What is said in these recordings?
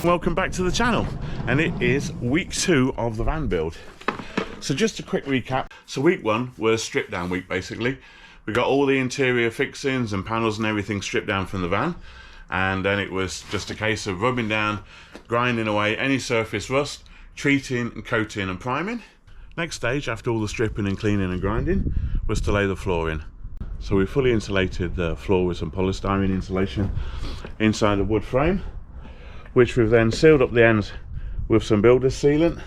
Welcome back to the channel, and it is week 2 of the van build. So just a quick recap. So week 1 was strip down week basically. We got all the interior fixings and panels and everything stripped down from the van, and then it was just a case of rubbing down, grinding away any surface rust, treating and coating and priming. Next stage after all the stripping and cleaning and grinding was to lay the floor in. So we fully insulated the floor with some polystyrene insulation inside the wood frame, which we've then sealed up the ends with some builder's sealant.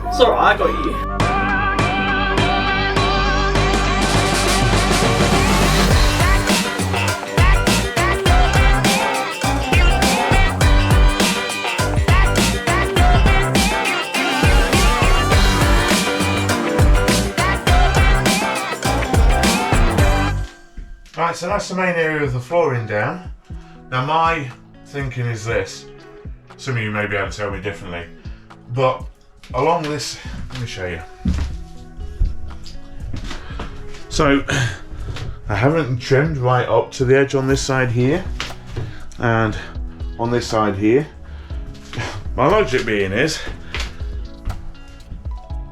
It's alright, I got you. Right, so that's the main area of the flooring down. Now my thinking is this. Some of you may be able to tell me differently, but along this, let me show you. So I haven't trimmed right up to the edge on this side here and on this side here. My logic being is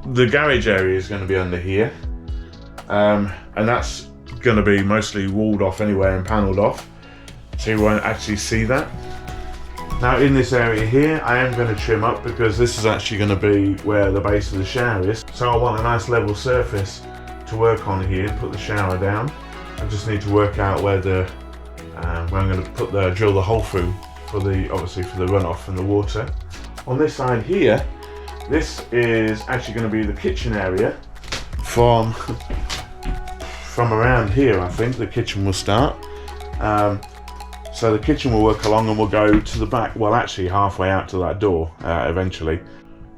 the garage area is going to be under here, and that's going to be mostly walled off anyway and panelled off, so you won't actually see that. Now in this area here I am going to trim up because this is actually going to be where the base of the shower is, so I want a nice level surface to work on here and put the shower down. I just need to work out where the where I'm going to drill the hole through for the obviously for the runoff from the water. On this side here, this is actually going to be the kitchen area. From around here I think the kitchen will start. So the kitchen will work along and we'll go to the back, well actually halfway out to that door eventually.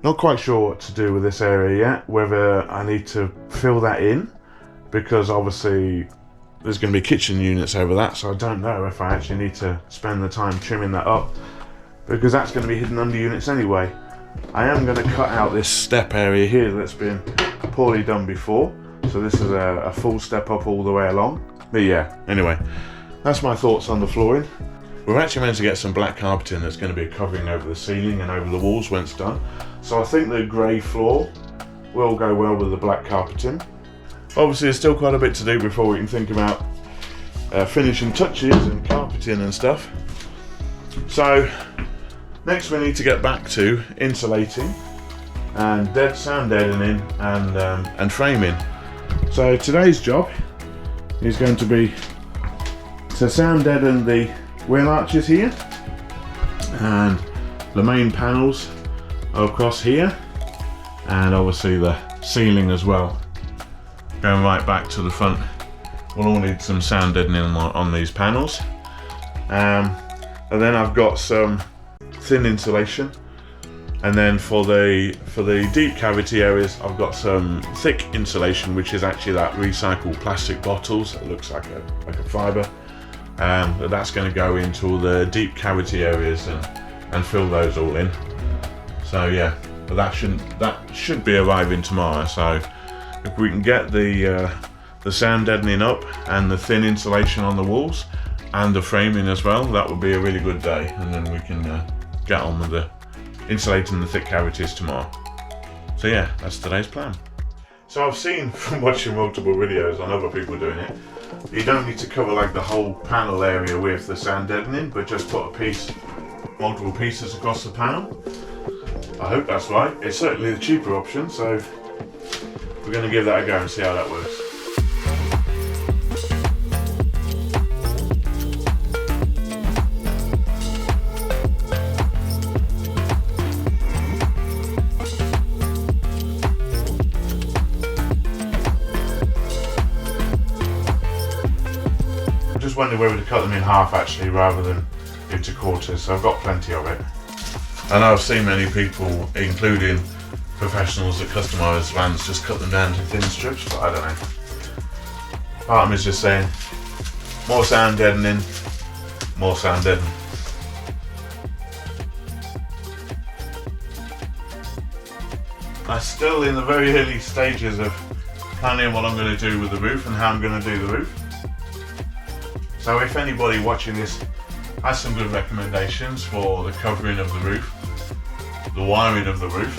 Not quite sure what to do with this area yet, whether I need to fill that in, because obviously there's going to be kitchen units over that, so I don't know if I actually need to spend the time trimming that up, because that's going to be hidden under units anyway. I am going to cut out this step area here that's been poorly done before, so this is a full step up all the way along. But yeah, anyway. That's my thoughts on the flooring. We've actually managed to get some black carpeting that's going to be covering over the ceiling and over the walls when it's done. So I think the grey floor will go well with the black carpeting. Obviously there's still quite a bit to do before we can think about finishing touches and carpeting and stuff. So next we need to get back to insulating and sound deadening and framing. So today's job is going to be to sound deaden the wheel arches here, and the main panels are across here, and obviously the ceiling as well. Going right back to the front, we'll all need some sound deadening on these panels. And then I've got some thin insulation, and then for the deep cavity areas I've got some thick insulation, which is actually that recycled plastic bottles that looks like a fibre. But that's going to go into all the deep cavity areas and fill those all in. So yeah, but that should be arriving tomorrow. So if we can get the sound deadening up and the thin insulation on the walls and the framing as well, that would be a really good day, and then we can get on with the insulating the thick cavities tomorrow. So yeah, that's today's plan. So I've seen from watching multiple videos on other people doing it, you don't need to cover like the whole panel area with the sound deadening, but just put a piece, multiple pieces across the panel. I hope that's right. It's certainly the cheaper option, so we're going to give that a go and see how that works. I just wondered whether to cut them in half actually rather than into quarters, so I've got plenty of it. I know I've seen many people, including professionals that customise vans, just cut them down to thin strips, but I don't know. Part of me is just saying, more sound deadening, more sound deadening. I'm still in the very early stages of planning what I'm going to do with the roof and how I'm going to do the roof. So if anybody watching this has some good recommendations for the covering of the roof, the wiring of the roof,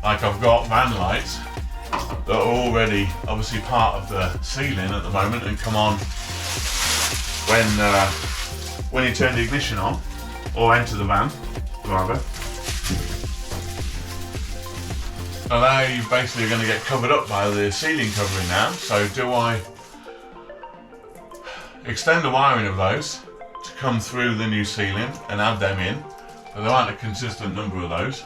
like I've got van lights that are already obviously part of the ceiling at the moment and come on when you turn the ignition on, or enter the van rather. So now you basically are going to get covered up by the ceiling covering now. So do I extend the wiring of those to come through the new ceiling and add them in, but there aren't a consistent number of those,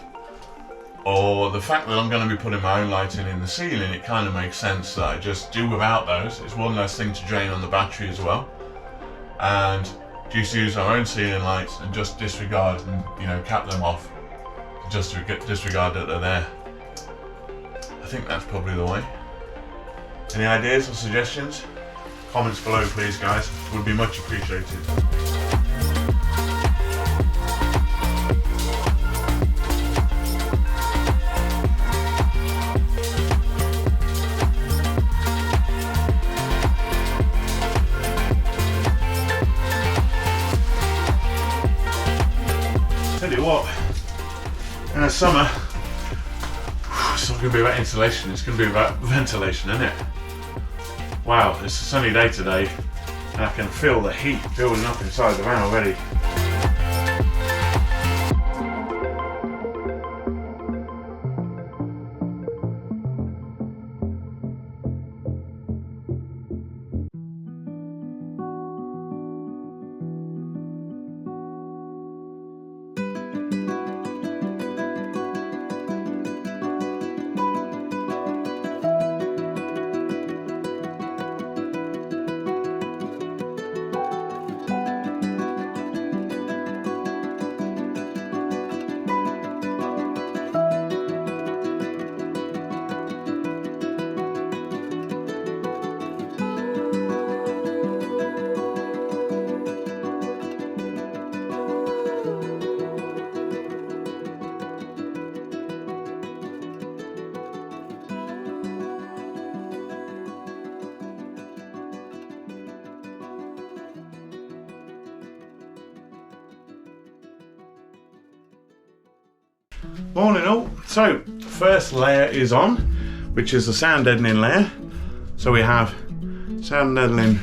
or the fact that I'm going to be putting my own lighting in the ceiling, it kind of makes sense that I just do without those. It's one less thing to drain on the battery as well, and just use our own ceiling lights and just disregard and, you know, cap them off, just to disregard that they're there. I think that's probably the way. Any ideas or suggestions? Comments below please guys, would be much appreciated. Tell you what, in the summer, it's not going to be about insulation, it's going to be about ventilation, isn't it? Wow, it's a sunny day today, and I can feel the heat building up inside the van already. Morning all. So first layer is on, which is the sound deadening layer. So we have sound deadening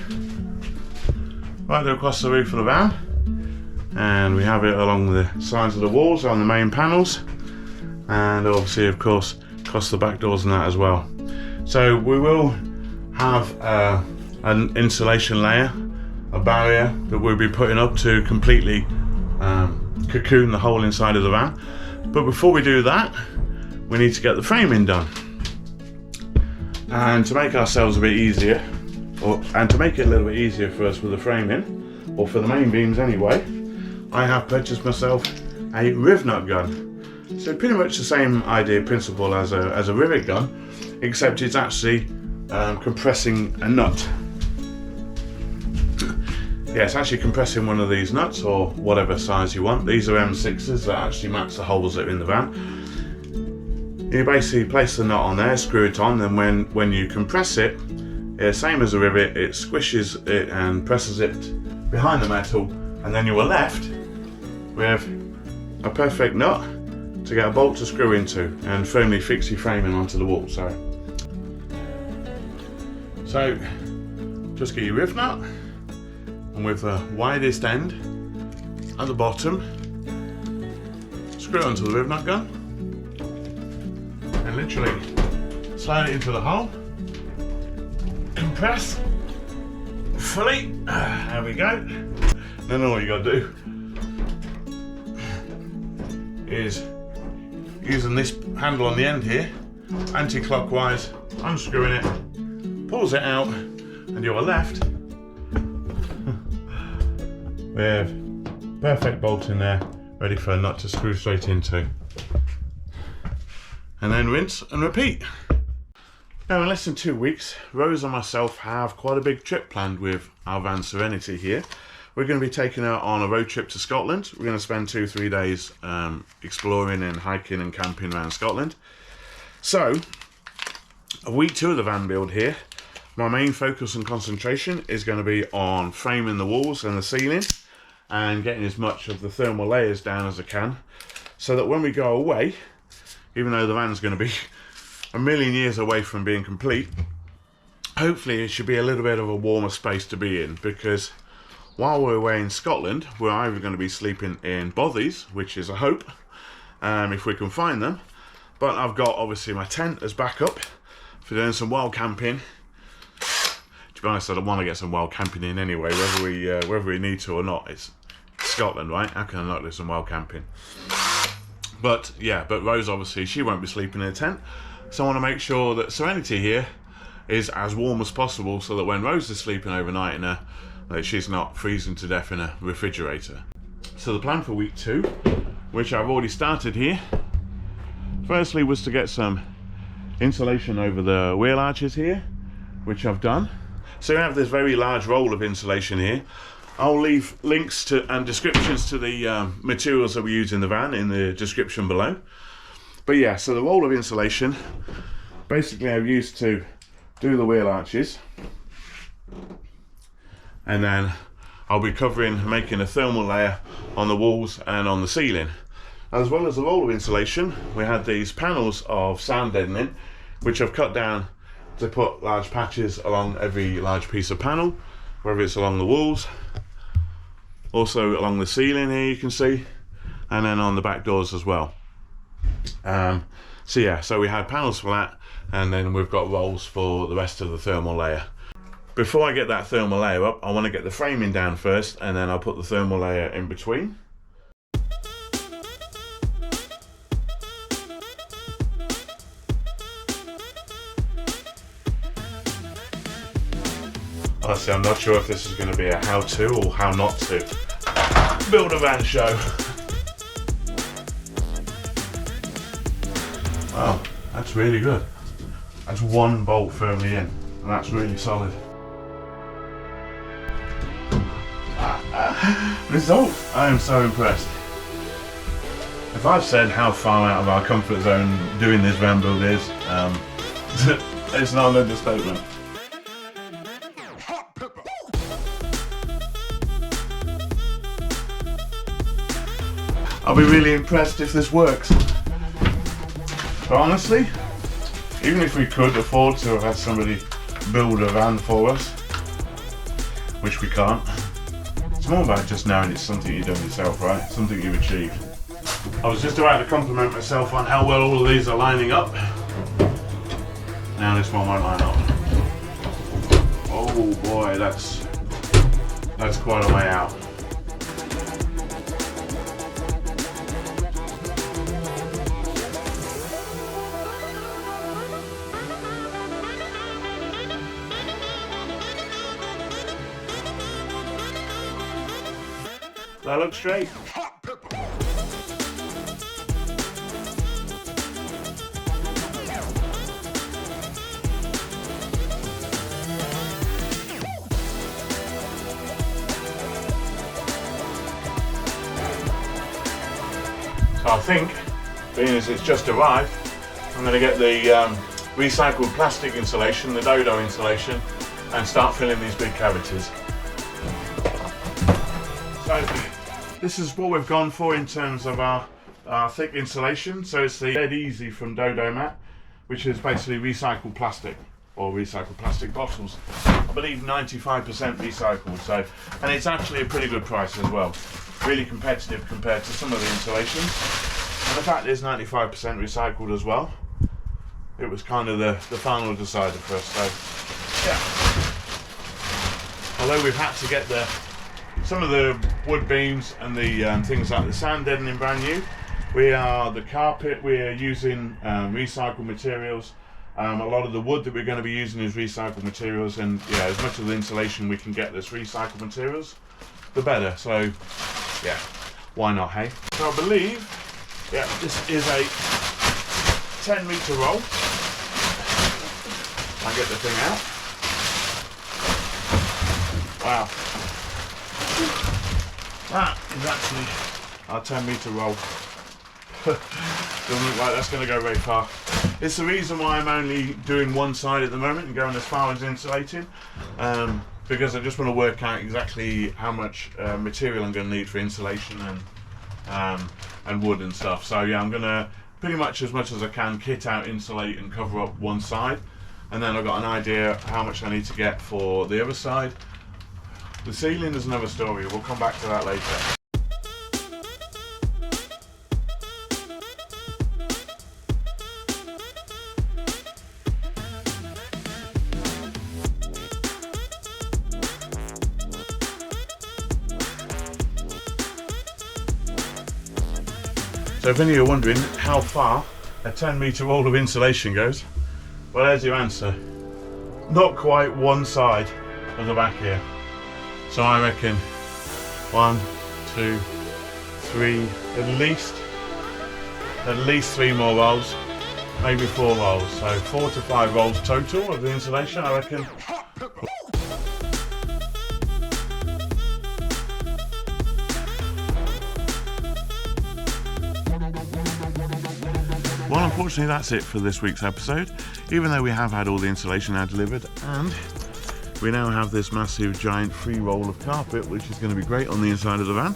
right across the roof of the van, and we have it along the sides of the walls on the main panels, and obviously of course across the back doors and that as well. So we will have an insulation layer, a barrier that we'll be putting up to completely cocoon the whole inside of the van. But before we do that, we need to get the framing done. And to make ourselves a bit easier, and to make it a little bit easier for us with the framing, or for the main beams anyway, I have purchased myself a riv nut gun. So pretty much the same idea, principle as a rivet gun, except it's actually compressing a nut. Yeah, it's actually compressing one of these nuts, or whatever size you want. These are M6s that actually match the holes that are in the van. You basically place the nut on there, screw it on, and when you compress it, same as a rivet, it squishes it and presses it behind the metal, and then you are left with a perfect nut to get a bolt to screw into and firmly fix your framing onto the wall. So just get your riv nut, and with the widest end at the bottom, screw it onto the riv nut gun and literally slide it into the hole, compress fully, there we go. Then all you got to do is, using this handle on the end here, anti-clockwise, unscrewing it, pulls it out, and you are left with perfect bolt in there, ready for a nut to screw straight into. And then rinse and repeat. Now in less than 2 weeks, Rose and myself have quite a big trip planned with our van Serenity here. We're going to be taking her on a road trip to Scotland. We're going to spend 2-3 days exploring and hiking and camping around Scotland. So, week 2 of the van build here, my main focus and concentration is going to be on framing the walls and the ceiling and getting as much of the thermal layers down as I can, so that when we go away, even though the van's going to be a million years away from being complete, hopefully it should be a little bit of a warmer space to be in, because while we're away in Scotland, we're either going to be sleeping in bothies, which is a hope, if we can find them, but I've got obviously my tent as backup for doing some wild camping. To be honest, I don't want to get some wild camping in anyway, whether we need to or not. It's Scotland, right? How can I not do some wild camping? But yeah, but Rose obviously, she won't be sleeping in a tent, so I want to make sure that Serenity here is as warm as possible, so that when Rose is sleeping overnight in her, that she's not freezing to death in a refrigerator. So the plan for week 2, which I've already started here, firstly was to get some insulation over the wheel arches here, which I've done. So we have this very large roll of insulation here. I'll leave links to and descriptions to the materials that we use in the van in the description below. But yeah, so the roll of insulation, basically I've used to do the wheel arches, and then I'll be covering, making a thermal layer on the walls and on the ceiling. As well as the roll of insulation, we had these panels of sound deadening, which I've cut down to put large patches along every large piece of panel, whether it's along the walls, also along the ceiling here you can see, and then on the back doors as well. So yeah, so we had panels for that, and then we've got rolls for the rest of the thermal layer. Before I get that thermal layer up, I want to get the framing down first, and then I'll put the thermal layer in between. Honestly, I'm not sure if this is going to be a how-to or how not to build a van show. Wow, that's really good. That's one bolt firmly in, and that's really solid. Result! I am so impressed. If I've said how far out of our comfort zone doing this van build is, it's not an understatement. I'll be really impressed if this works. But honestly, even if we could afford to have had somebody build a van for us, which we can't, it's more about just knowing it's something you've done yourself, right? Something you've achieved. I was just about to compliment myself on how well all of these are lining up. Now this one won't line up. Oh boy, that's quite a way out. That looks straight. So I think, being as it's just arrived, I'm going to get the recycled plastic insulation, the dodo insulation, and start filling these big cavities. So this is what we've gone for in terms of our thick insulation. So it's the Dead Easy from Dodo Mat, which is basically recycled plastic or recycled plastic bottles. I believe 95% recycled. So, and it's actually a pretty good price as well. Really competitive compared to some of the insulations. And the fact is 95% recycled as well. It was kind of the final decider for us. So yeah. Although we've had to get some of the wood beams and the things like the sand deadening brand new, the carpet we're using recycled materials. A lot of the wood that we're going to be using is recycled materials, and yeah, as much of the insulation we can get that's recycled materials, the better. So yeah, why not, hey? So I believe, yeah, this is a 10-meter roll. I'll get the thing out. Wow. That is actually our 10-meter roll. Doesn't look like that's going to go very far. It's the reason why I'm only doing one side at the moment and going as far as insulating, because I just want to work out exactly how much material I'm going to need for insulation and wood and stuff. So yeah, I'm going to pretty much as I can kit out, insulate and cover up one side, and then I've got an idea how much I need to get for the other side. The ceiling is another story, we'll come back to that later. So if any of you are wondering how far a 10-meter roll of insulation goes, well, there's your answer. Not quite one side of the back here. So I reckon 1, 2, 3, at least 3 more rolls, maybe 4 rolls. So 4 to 5 rolls total of the insulation, I reckon. Well, unfortunately that's it for this week's episode, even though we have had all the insulation now delivered, and we now have this massive giant free roll of carpet, which is going to be great on the inside of the van.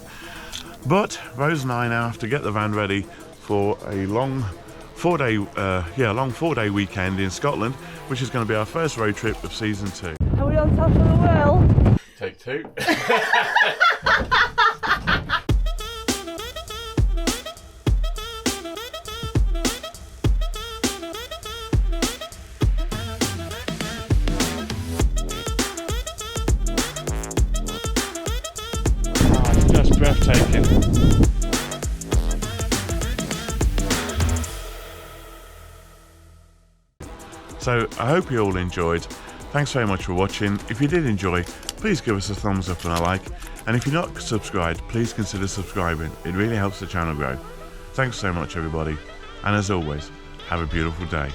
But Rose and I now have to get the van ready for a long 4-day weekend in Scotland, which is going to be our first road trip of season 2. Are we on top of the world? Take 2. Breathtaking. So I hope you all enjoyed. Thanks very much for watching. If you did enjoy, please give us a thumbs up and a like, and if you're not subscribed, please consider subscribing. It really helps the channel grow. Thanks so much everybody, and as always, have a beautiful day.